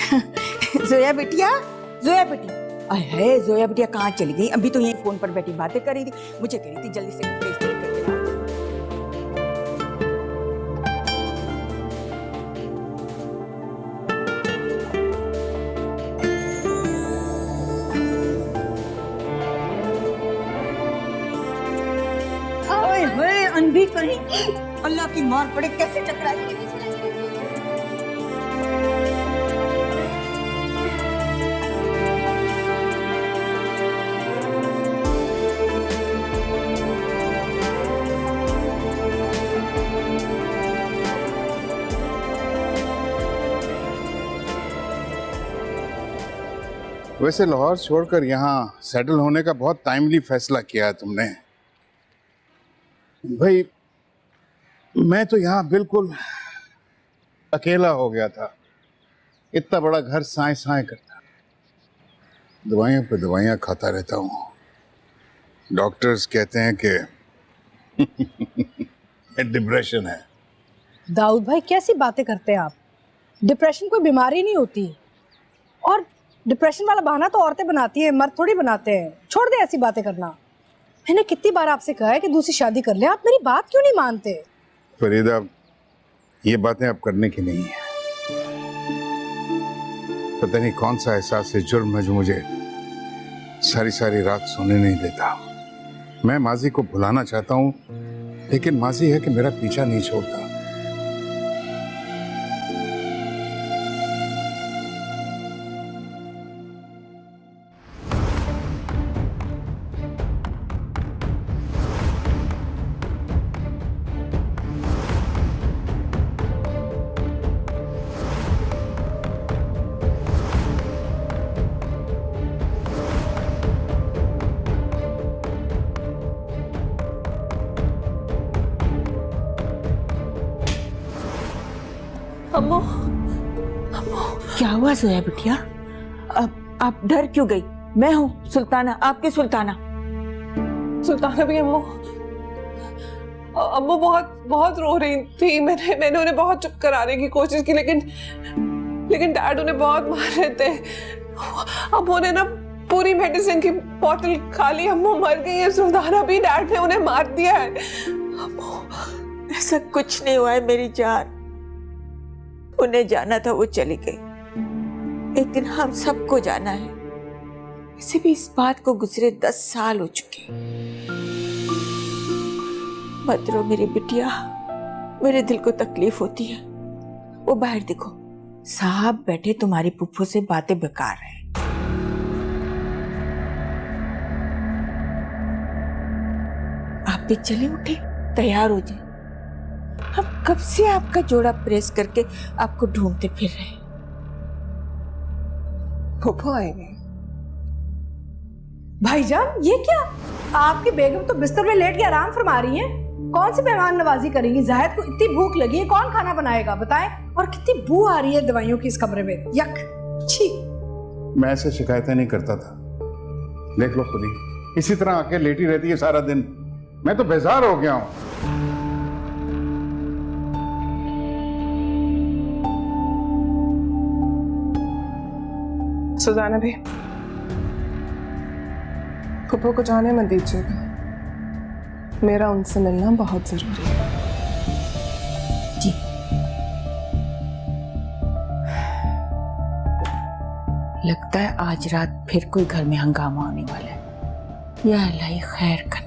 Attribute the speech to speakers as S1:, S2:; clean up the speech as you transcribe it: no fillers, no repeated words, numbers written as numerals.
S1: जोया बिटिया, जोया बिटिया, अरे जोया बिटिया कहाँ चली गई? अभी तो यही फोन पर बैठी बातें कर रही थी, मुझे कह रही थी जल्दी से कपड़े इस्त्री करके लाओ। ओए अंधी कहीं, अल्लाह की मार पड़े, कैसे टकराई।
S2: वैसे लाहौर छोड़कर यहाँ सेटल होने का बहुत टाइमली फैसला किया है तुमने। भाई मैं तो यहाँ बिल्कुल अकेला हो गया था, इतना बड़ा घर साए साए करता, दवाइयों पे दवाइयाँ खाता रहता हूँ। डॉक्टर्स कहते हैं कि डिप्रेशन है।
S3: दाऊद भाई कैसी बातें करते हैं आप? डिप्रेशन कोई बीमारी नहीं होती, और डिप्रेशन वाला बहाना तो औरतें बनाती हैं, मर्द थोड़ी बनाते हैं। छोड़ दे ऐसी बातें करना। मैंने कितनी बार आपसे कहा है कि दूसरी शादी कर ले, आप मेरी बात क्यों नहीं मानते?
S2: फरीदा, ये बातें अब करने की नहीं है। पता नहीं कौन सा एहसास है, जुर्म है जो मुझे सारी सारी रात सोने नहीं देता। मैं माजी को भुलाना चाहता हूँ, लेकिन माजी है कि मेरा पीछा नहीं छोड़ता।
S1: अम्मू, क्या हुआ जोया बिटिया? अब आप डर क्यों गई? मैं हूँ सुल्ताना, आपकी सुल्ताना।
S4: सुल्ताना भी अम्मू बहुत रो रही थी। मैंने उन्हें बहुत चुप कराने की कोशिश की, लेकिन डैड उन्हें बहुत मार रहे थे। अब उन्हें ना पूरी मेडिसिन की बोतल खा ली। अम्मू मर गई है सुल्ताना भी, डैड ने उन्हें मार दिया है। अम्मू
S1: ऐसा कुछ नहीं हुआ है मेरी जान, उन्हें जाना था वो चली गई, लेकिन हम सबको जाना है। इसे भी इस बात को गुजरे 10 साल हो चुके। मत रो मेरी बिटिया, मेरे दिल को तकलीफ होती है। वो बाहर देखो, साहब बैठे तुम्हारी पुप्पो से बातें बेकार है। आप भी चले उठे, तैयार हो जाए। हम कब से आपका जोड़ा प्रेस करके आपको ढूंढते फिर रहे।
S4: फूफो आएंगे।
S3: भाईजान ये क्या? आपकी बेगम तो बिस्तर में लेट के आराम फरमा रही हैं। कौन सी मेहमान नवाजी करेंगी? जाहिद को इतनी भूख लगी है, कौन खाना बनाएगा बताएं? और कितनी बू आ रही है दवाइयों की इस कमरे में, यक छी।
S2: मैं ऐसे शिकायतें नहीं करता था, देख लो खुद ही, इसी तरह आके लेटी रहती है सारा दिन। मैं तो बेजार हो गया हूं।
S4: सुल्ताना भी फूफो को जाने मत दीजिएगा, मेरा उनसे मिलना बहुत जरूरी है।
S1: जी लगता है आज रात फिर कोई घर में हंगामा होने वाला है। या अल्लाह खैर करना।